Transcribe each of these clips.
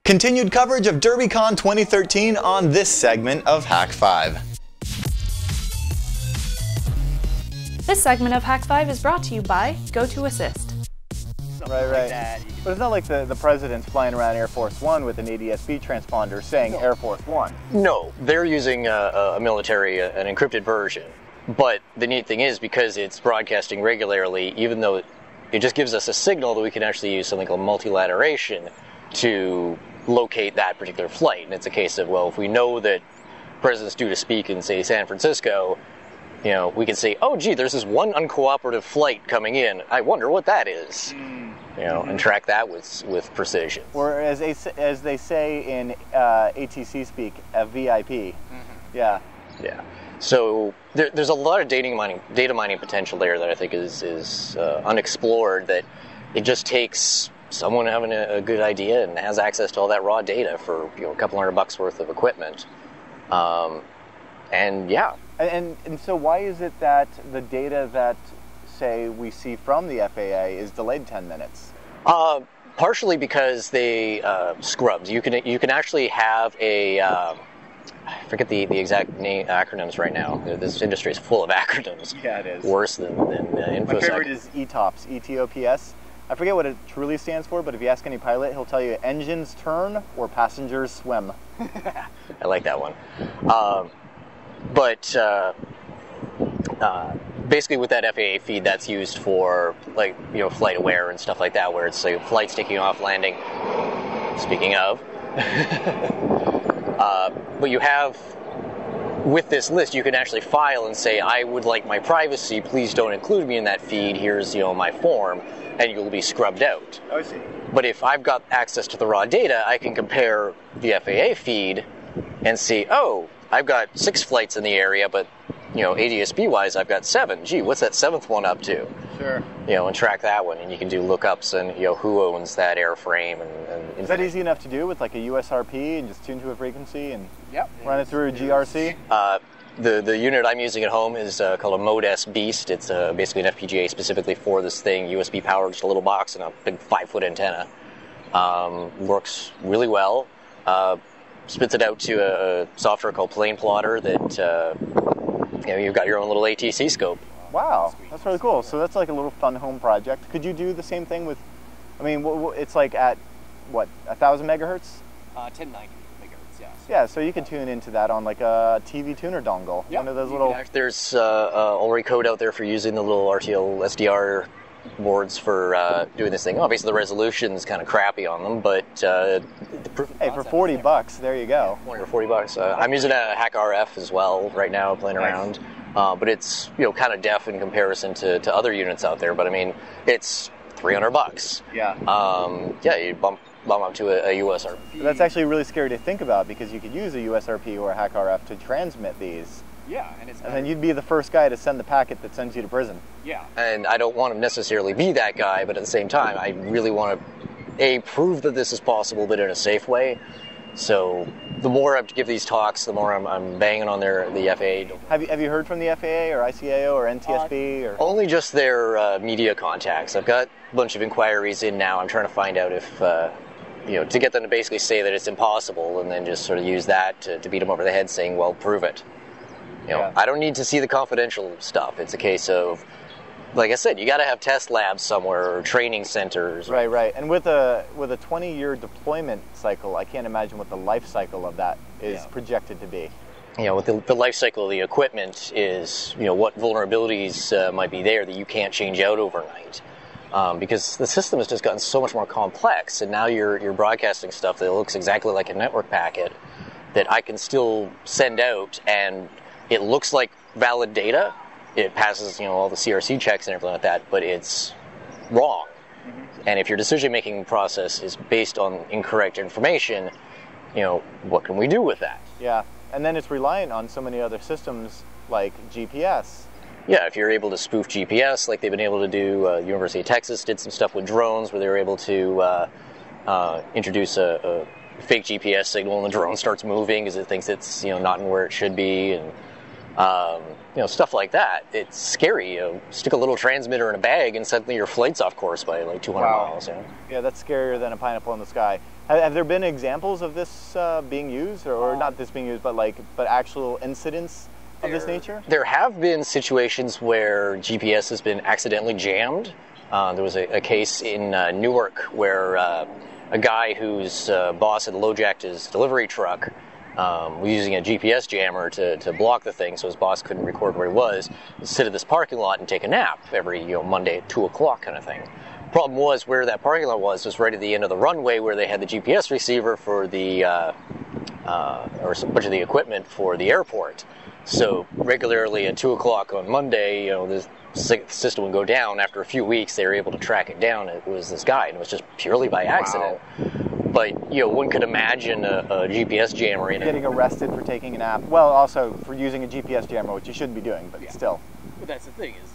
Continued coverage of Derbycon 2013 on this segment of Hak5. This segment of Hak5 is brought to you by GoToAssist. Right. But it's not like the president's flying around Air Force One with an ATS-B transponder saying Air Force One. No, they're using a military, an encrypted version. But the neat thing is, because it's broadcasting regularly, even though it just gives us a signal, that we can actually use something called multilateration to locate that particular flight. And it's a case of, well, if we know that the president's due to speak in, say, San Francisco, you know, we can say, oh, gee, there's this one uncooperative flight coming in. I wonder what that is. You know, and track that with precision. Or as they say in ATC speak, a VIP. Yeah. So there's a lot of data mining potential there that I think is unexplored. That it just takes someone having a good idea and has access to all that raw data for a couple $100 worth of equipment. And so why is it that the data that say we see from the FAA is delayed 10 minutes? Partially because they scrubbed. You can actually have a I forget the exact acronyms right now. This industry is full of acronyms. Yeah, it is. Worse than InfoSec. My favorite is ETOPS, ETOPS. I forget what it truly stands for, but if you ask any pilot, he'll tell you engines turn or passengers swim. I like that one. Basically with that FAA feed, that's used for flight aware and stuff like that, where it's like flights taking off, landing. Speaking of, but you have, with this list, you can actually file and say, I would like my privacy, please don't include me in that feed, here's my form, and you'll be scrubbed out. Oh, I see. But if I've got access to the raw data, I can compare the FAA feed and see, oh, I've got 6 flights in the area, but ATS-B wise, I've got 7. Gee, what's that 7th one up to? Sure. And track that one, and you can do lookups and who owns that airframe and is that easy enough to do with like a USRP and just tune to a frequency and run it through a GRC? The unit I'm using at home is called a Mode-S Beast. It's basically an FPGA specifically for this thing, USB powered, just a little box and a big 5-foot antenna. Works really well. Spits it out to a software called Plane Plotter that you've got your own little ATC scope. Wow, that's really cool. So that's like a little fun home project. Could you do the same thing with, it's like at, 1,000 megahertz? 1090 megahertz, yes. Yeah, so you can tune into that on like a TV tuner dongle. Yep. One of those little... There's already code out there for using the little RTL SDR boards for doing this thing. Obviously the resolution's kind of crappy on them, but... hey, for $40, there you go. For $40. I'm using a Hak5 as well right now, playing around. But it's kind of deaf in comparison to other units out there. But I mean, it's $300. Yeah. You bump up to a USRP. But that's actually really scary to think about because you could use a USRP or a Hak5 to transmit these. Yeah, and then you'd be the first guy to send the packet that sends you to prison. Yeah. And I don't want to necessarily be that guy, but at the same time, I really want to prove that this is possible, but in a safe way. So the more I give these talks, the more I'm banging on the FAA. Have you heard from the FAA or ICAO or NTSB? Or? Only just their media contacts. I've got a bunch of inquiries in now. I'm trying to find out if, to get them to basically say that it's impossible and then just sort of use that to beat them over the head saying, well, prove it. I don't need to see the confidential stuff. It's a case of, like I said, you got to have test labs somewhere or training centers. Right. And with a 20-year deployment cycle, I can't imagine what the life cycle of that is projected to be. With the life cycle of the equipment is, what vulnerabilities might be there that you can't change out overnight. Because the system has just gotten so much more complex, and now you're broadcasting stuff that looks exactly like a network packet that I can still send out, and it looks like valid data. It passes, all the CRC checks and everything like that, but it's wrong. Mm-hmm. And if your decision-making process is based on incorrect information, what can we do with that? Yeah, and then it's reliant on so many other systems like GPS. Yeah, if you're able to spoof GPS, like they've been able to do, University of Texas did some stuff with drones where they were able to introduce a fake GPS signal and the drone starts moving because it thinks it's, not in where it should be, and stuff like that. It's scary. Stick a little transmitter in a bag and suddenly your flight's off course by like 200 miles. Yeah, that's scarier than a pineapple in the sky. Have there been examples of this being used, or not this being used, but actual incidents of this nature? There have been situations where GPS has been accidentally jammed. There was a case in Newark where a guy whose boss had low-jacked his delivery truck was using a GPS jammer to block the thing so his boss couldn't record where he was, sit at this parking lot and take a nap every Monday at 2 o'clock kind of thing. Problem was where that parking lot was right at the end of the runway where they had the GPS receiver for the or a bunch of the equipment for the airport. So regularly at 2 o'clock on Monday, the system would go down. After a few weeks, they were able to track it down. It was this guy, and it was just purely by accident. Wow. But one could imagine a GPS jammer getting arrested for taking a nap. Well, also for using a GPS jammer, which you shouldn't be doing, but still. But that's the thing is,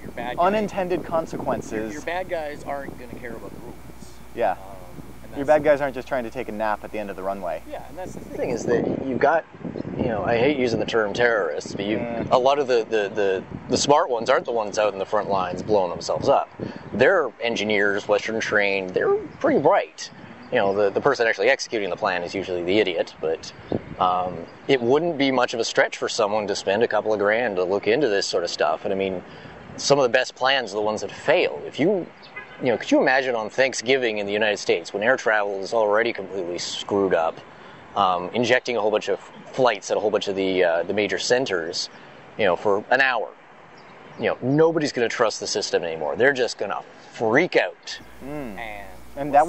your bad unintended consequences. Your bad guys aren't going to care about the rules. Yeah. Your bad guys aren't just trying to take a nap at the end of the runway. Yeah, and that's the thing is that you've got, I hate using the term terrorists, but a lot of the smart ones aren't the ones out in the front lines blowing themselves up. They're engineers, Western trained, they're pretty bright. The person actually executing the plan is usually the idiot, but it wouldn't be much of a stretch for someone to spend a couple of grand to look into this sort of stuff. And I mean, some of the best plans are the ones that fail. If could you imagine on Thanksgiving in the United States when air travel is already completely screwed up, injecting a whole bunch of flights at a whole bunch of the major centers, for an hour? Nobody's going to trust the system anymore. They're just going to freak out. And that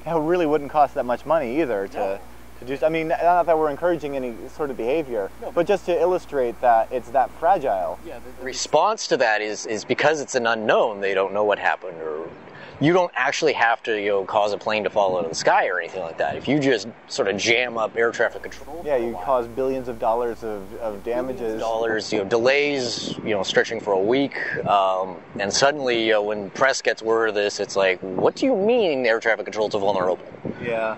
really wouldn't cost that much money either to do. I mean, not that we're encouraging any sort of behavior, but just to illustrate that it's that fragile. Yeah, the response to that is because it's an unknown, they don't know what happened, or you don't actually have to cause a plane to fall out of the sky or anything like that. If you just sort of jam up air traffic control, you cause billions of dollars of damages. Delays, stretching for a week, and suddenly when press gets word of this, it's like, what do you mean air traffic control is vulnerable? Yeah.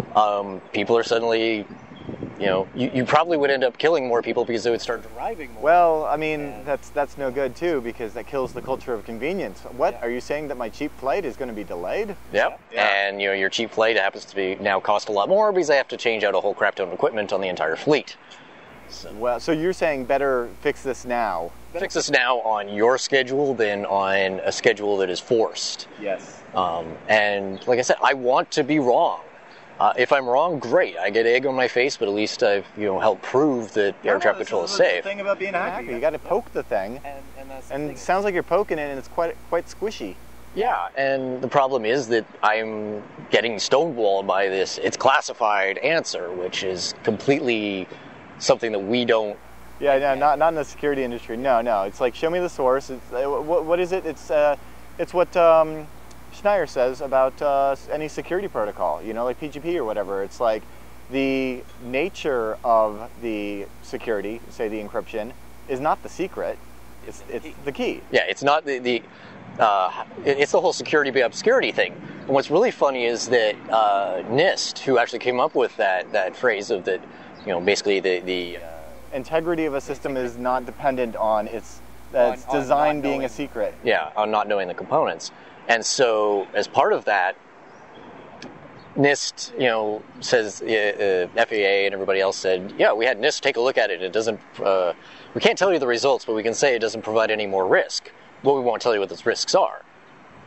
People are suddenly, you probably would end up killing more people because they would start driving more. Well, I mean, that's no good too, because that kills the culture of convenience. What are you saying, that my cheap flight is going to be delayed? Yep. Yeah. And your cheap flight happens to be now cost a lot more because they have to change out a whole crap ton of equipment on the entire fleet. So you're saying better fix this now. Fix this now on your schedule than on a schedule that is forced. Yes. And like I said, I want to be wrong. If I'm wrong, great. I get egg on my face, but at least I've helped prove that air traffic control is safe. That's the thing about being a hacker. You got to poke the thing, and it sounds like you're poking it, and it's quite squishy. Yeah, and the problem is that I'm getting stonewalled by this "it's classified" answer, which is completely something that we don't. Yeah, not in the security industry. No. It's like, show me the source. What is it? It's what Schneier says about any security protocol, like PGP or whatever. It's like the nature of the security, say the encryption, is not the secret, it's the key. Yeah, it's not it's the whole security by obscurity thing. And what's really funny is that NIST, who actually came up with that phrase of that, basically the integrity of a system is not dependent on its design being a secret. Yeah, on not knowing the components. And so, as part of that, NIST, says FAA and everybody else said, yeah, we had NIST take a look at it. It doesn't. We can't tell you the results, but we can say it doesn't provide any more risk. But we won't tell you what those risks are.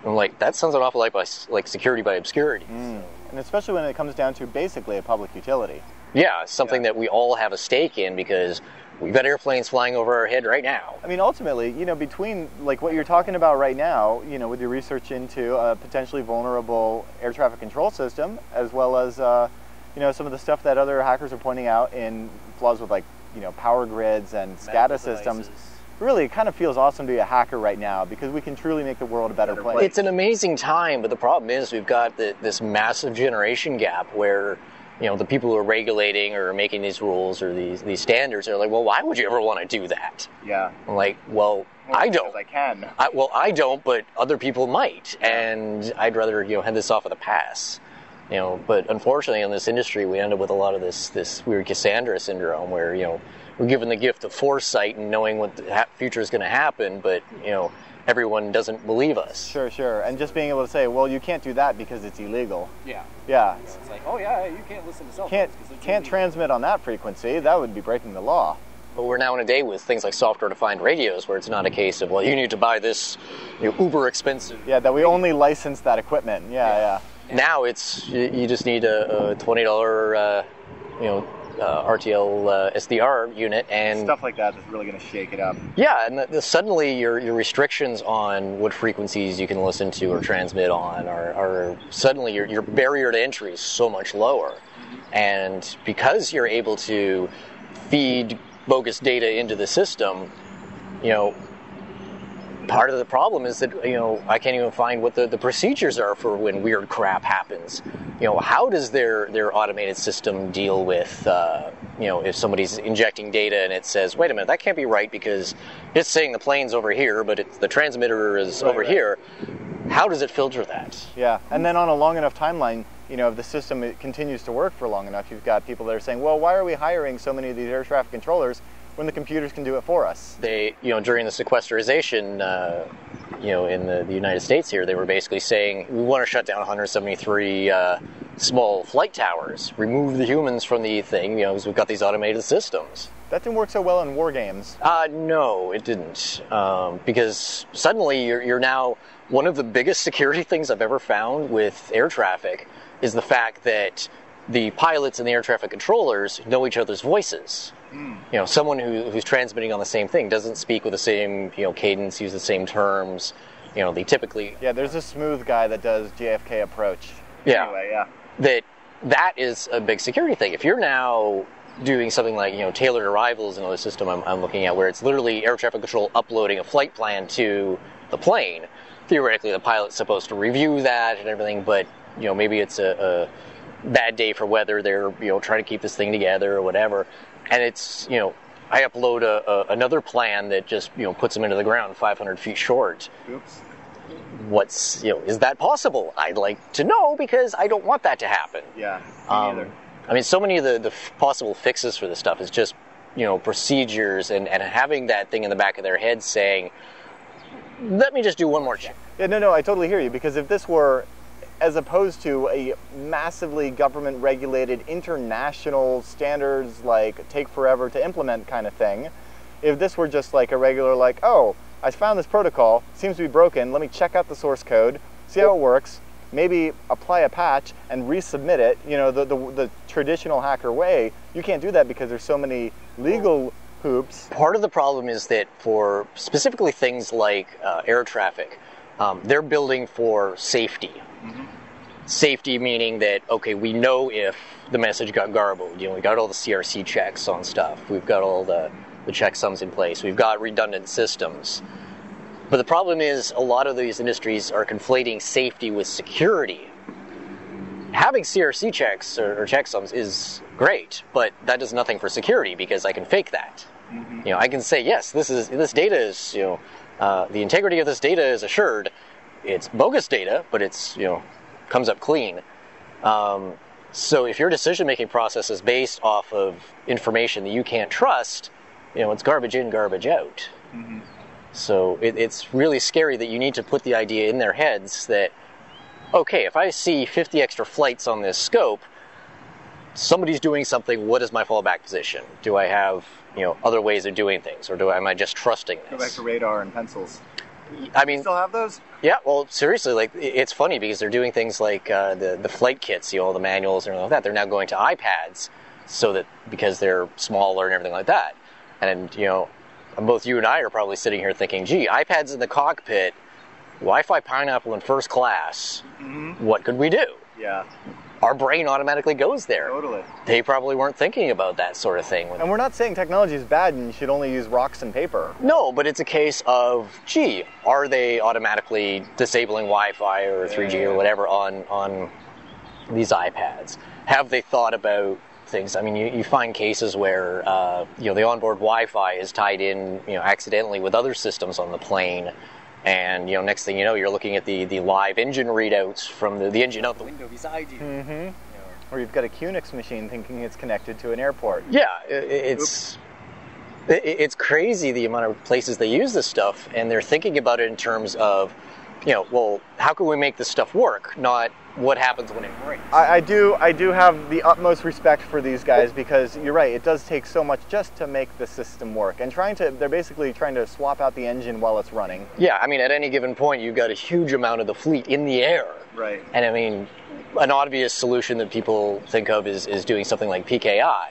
I'm like, that sounds an awful lot like security by obscurity. And especially when it comes down to basically a public utility. Yeah, something that we all have a stake in because we've got airplanes flying over our head right now. I mean, ultimately, between like what you're talking about right now, with your research into a potentially vulnerable air traffic control system, as well as, some of the stuff that other hackers are pointing out in flaws with power grids and SCADA systems. Really, it kind of feels awesome to be a hacker right now because we can truly make the world a better place. It's an amazing time, but the problem is we've got this massive generation gap where the people who are regulating or making these rules or these standards are like, well, why would you ever want to do that? Yeah. I'm like, well, I don't. I can. I don't, but other people might, and I'd rather head this off with a pass. But unfortunately, in this industry, we end up with a lot of this weird Cassandra syndrome, where we're given the gift of foresight and knowing what the future is going to happen, but everyone doesn't believe us. Sure, sure. And just being able to say, well, you can't do that because it's illegal. Yeah. Yeah. It's like, oh yeah, you can't listen to cell Can't phones. 'cause it's can't illegal. transmit on that frequency. That would be breaking the law. But we're now in a day with things like software-defined radios, where it's not a case of, well, you need to buy this uber expensive. Yeah, that we only license that equipment. Yeah. Now it's you just need a $20 RTL SDR unit, and Stuff like that is really going to shake it up. yeah, and suddenly your restrictions on what frequencies you can listen to or transmit on are suddenly your barrier to entry is so much lower, and because you're able to feed bogus data into the system, part of the problem is that I can't even find what the procedures are for when weird crap happens. How does their automated system deal with if somebody's injecting data and it says, wait a minute, that can't be right because it's saying the plane's over here, but the transmitter is over here. How does it filter that? Yeah, and then on a long enough timeline, if the system continues to work for long enough, you've got people that are saying, well, why are we hiring so many of these air traffic controllers when the computers can do it for us? They, during the sequesterization, in the United States here, they were basically saying, we want to shut down 173 small flight towers, remove the humans from the thing, because we've got these automated systems. That didn't work so well in war games. No, it didn't. Because suddenly you're now, one of the biggest security things I've ever found with air traffic is the fact that the pilots and the air traffic controllers know each other's voices. Someone who's transmitting on the same thing doesn't speak with the same cadence, use the same terms. They typically There's a smooth guy that does JFK approach. Anyway, that is a big security thing. If you're now doing something like tailored arrivals, another system I'm looking at, where it's literally air traffic control uploading a flight plan to the plane. Theoretically, the pilot's supposed to review that and everything, but maybe it's a bad day for weather. They're trying to keep this thing together or whatever, and it's I upload another plan that just puts them into the ground 500 feet short. Oops. What's is that possible? I'd like to know because I don't want that to happen. Yeah. Me neither. I mean, so many of the possible fixes for this stuff is just procedures and having that thing in the back of their head saying, let me just do one more check. Yeah, no, I totally hear you, because if this were, as opposed to a massively government-regulated international standards, like take forever to implement kind of thing, if this were just like a regular, like, oh, I found this protocol, seems to be broken, let me check out the source code, see how it works, maybe apply a patch and resubmit it, the traditional hacker way, you can't do that because there's so many legal hoops. Part of the problem is that for specifically things like air traffic, they're building for safety. Mm-hmm. Safety meaning that, okay, we know if the message got garbled. We got all the CRC checks on stuff. We've got all the checksums in place. We've got redundant systems. But the problem is a lot of these industries are conflating safety with security. Having CRC checks or checksums is great, but that does nothing for security because I can fake that. Mm-hmm. I can say, yes, this data is, the integrity of this data is assured. It's bogus data, but it's, comes up clean. So if your decision-making process is based off of information that you can't trust, it's garbage in, garbage out. Mm-hmm. So it's really scary that you need to put the idea in their heads that, okay, if I see 50 extra flights on this scope, somebody's doing something, what is my fallback position? Do I have, other ways of doing things, or am I just trusting this? Go back to radar and pencils. I mean, you still have those? Yeah, well, seriously, it's funny because they're doing things like the flight kits, the manuals and everything like that. They're now going to iPads so that because they're smaller and everything like that. And, both you and I are probably sitting here thinking, gee, iPads in the cockpit, Wi-Fi pineapple in first class, mm-hmm. What could we do? Yeah. Our brain automatically goes there. Totally. They probably weren't thinking about that sort of thing. And we're not saying technology is bad and you should only use rocks and paper. No, but it's a case of, gee, are they automatically disabling Wi-Fi or 3G or whatever on these iPads? Have they thought about things? I mean, you find cases where, the onboard Wi-Fi is tied in, accidentally with other systems on the plane. And, next thing you know, you're looking at the live engine readouts from the engine out the window beside you. Mm-hmm. Or you've got a QNX machine thinking it's connected to an airport. Yeah, it's... It's crazy the amount of places they use this stuff, and they're thinking about it in terms of, well, how can we make this stuff work, not what happens when it breaks. I do have the utmost respect for these guys, because you're right, it does take so much just to make the system work. And they're basically trying to swap out the engine while it's running. Yeah, I mean, at any given point, you've got a huge amount of the fleet in the air. Right. And I mean, an obvious solution that people think of is doing something like PKI,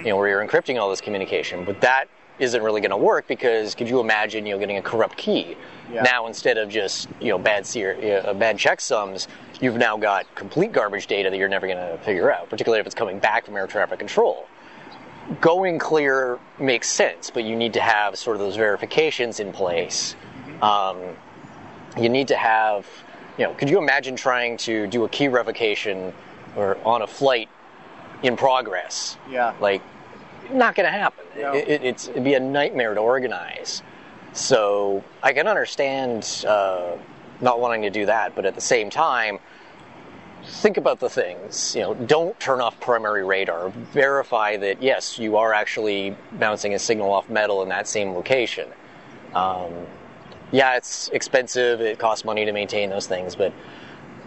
where you're encrypting all this communication. But that isn't really going to work, because could you imagine, getting a corrupt key? Yeah. Now, instead of just, bad checksums, you've now got complete garbage data that you're never going to figure out, particularly if it's coming back from air traffic control. Going clear makes sense, but you need to have sort of those verifications in place. You need to have, could you imagine trying to do a key revocation or on a flight in progress? Yeah. Like, not going to happen. No. It'd be a nightmare to organize. So I can understand not wanting to do that, but at the same time, think about the things. Don't turn off primary radar. Verify that, yes, you are actually bouncing a signal off metal in that same location. Yeah, it's expensive. It costs money to maintain those things, but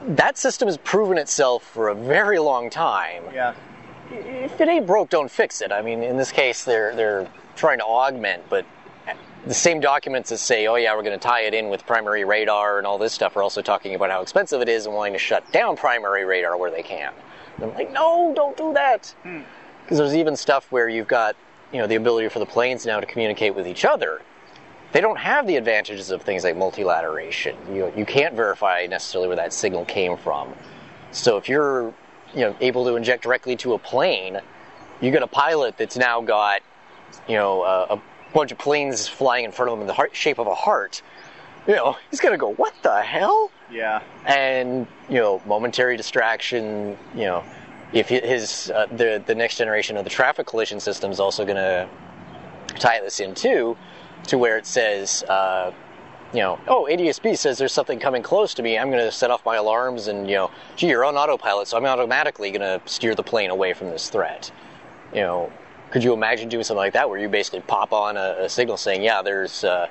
that system has proven itself for a very long time. Yeah. If it ain't broke, don't fix it. I mean, in this case, they're trying to augment, but the same documents that say, oh yeah, we're going to tie it in with primary radar and all this stuff are also talking about how expensive it is and wanting to shut down primary radar where they can. And I'm like, no, don't do that. Because there's even stuff where you've got, the ability for the planes now to communicate with each other. They don't have the advantages of things like multilateration. You can't verify necessarily where that signal came from. So if you're able to inject directly to a plane, you got a pilot that's now got, a bunch of planes flying in front of him in the shape of a heart. He's gonna go, what the hell? Yeah. And momentary distraction. If the next generation of the traffic collision system is also gonna tie this in too, to where it says, oh, ATS-B says there's something coming close to me. I'm going to set off my alarms and, gee, you're on autopilot, so I'm automatically going to steer the plane away from this threat. Could you imagine doing something like that where you basically pop on a signal saying, yeah, there's a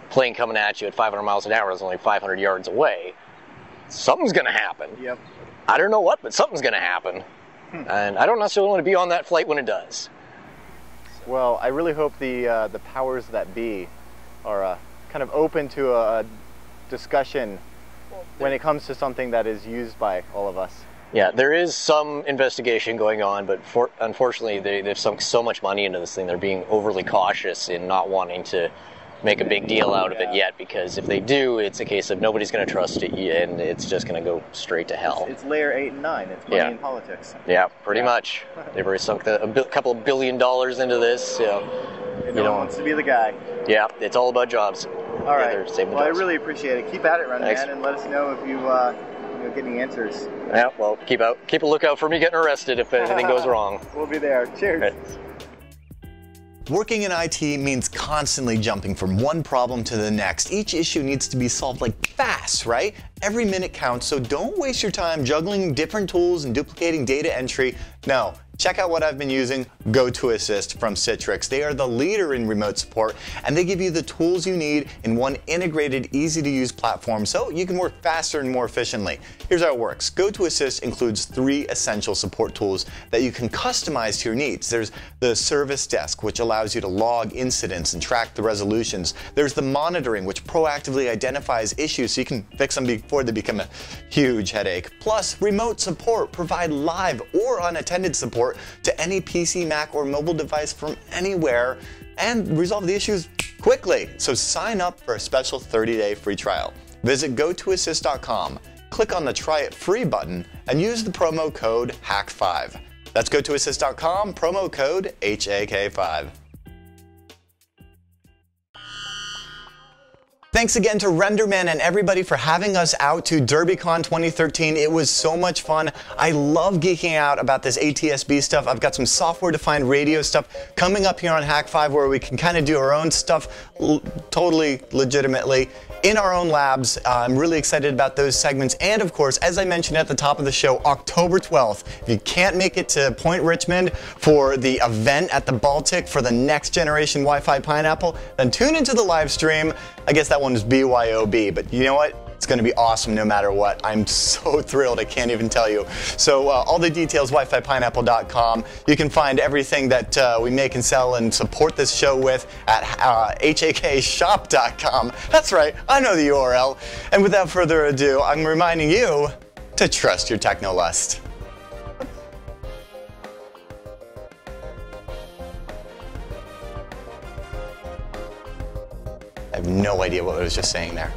plane coming at you at 500 miles an hour. It's only 500 yards away. Something's going to happen. Yep. I don't know what, but something's going to happen. And I don't necessarily want to be on that flight when it does. Well, I really hope the powers that be are kind of open to a discussion when it comes to something that is used by all of us. Yeah, there is some investigation going on, but unfortunately they've sunk so much money into this thing, they're being overly cautious in not wanting to make a big deal out of it yet, because if they do, it's a case of nobody's going to trust it, and it's just going to go straight to hell. It's layer 8 and 9. It's money in politics. Yeah, pretty much. They've already sunk a couple of $1 billion into this. No one wants to be the guy. Yeah, it's all about jobs. All right. Well, I really appreciate it. Keep at it, Renderman, Thanks. and let us know if you get any answers. Yeah, well, keep a lookout for me getting arrested if anything goes wrong. We'll be there. Cheers. Right. Working in IT means constantly jumping from one problem to the next. Each issue needs to be solved fast, right? Every minute counts, so don't waste your time juggling different tools and duplicating data entry. No. Check out what I've been using, GoToAssist from Citrix. They are the leader in remote support, and they give you the tools you need in one integrated, easy-to-use platform so you can work faster and more efficiently. Here's how it works. GoToAssist includes 3 essential support tools that you can customize to your needs. There's the service desk, which allows you to log incidents and track the resolutions. There's the monitoring, which proactively identifies issues so you can fix them before they become a huge headache. Plus, remote support provide live or unattended support to any PC, Mac, or mobile device from anywhere and resolve the issues quickly. So sign up for a special 30-day free trial. Visit gotoassist.com, click on the Try It Free button, and use the promo code HAK5. That's gotoassist.com, promo code HAK5. Thanks again to Renderman and everybody for having us out to Derbycon 2013. It was so much fun. I love geeking out about this ATS-B stuff. I've got some software-defined radio stuff coming up here on Hak5 where we can kind of do our own stuff totally legitimately in our own labs. I'm really excited about those segments. And of course, as I mentioned at the top of the show, October 12th, if you can't make it to Point Richmond for the event at the Baltic for the next generation Wi-Fi Pineapple, then tune into the live stream. I guess that one is BYOB, but you know what? It's going to be awesome no matter what. I'm so thrilled, I can't even tell you. So all the details, wifipineapple.com. You can find everything that we make and sell and support this show with at hakshop.com. That's right, I know the URL. And without further ado, I'm reminding you to trust your technolust. I have no idea what I was just saying there.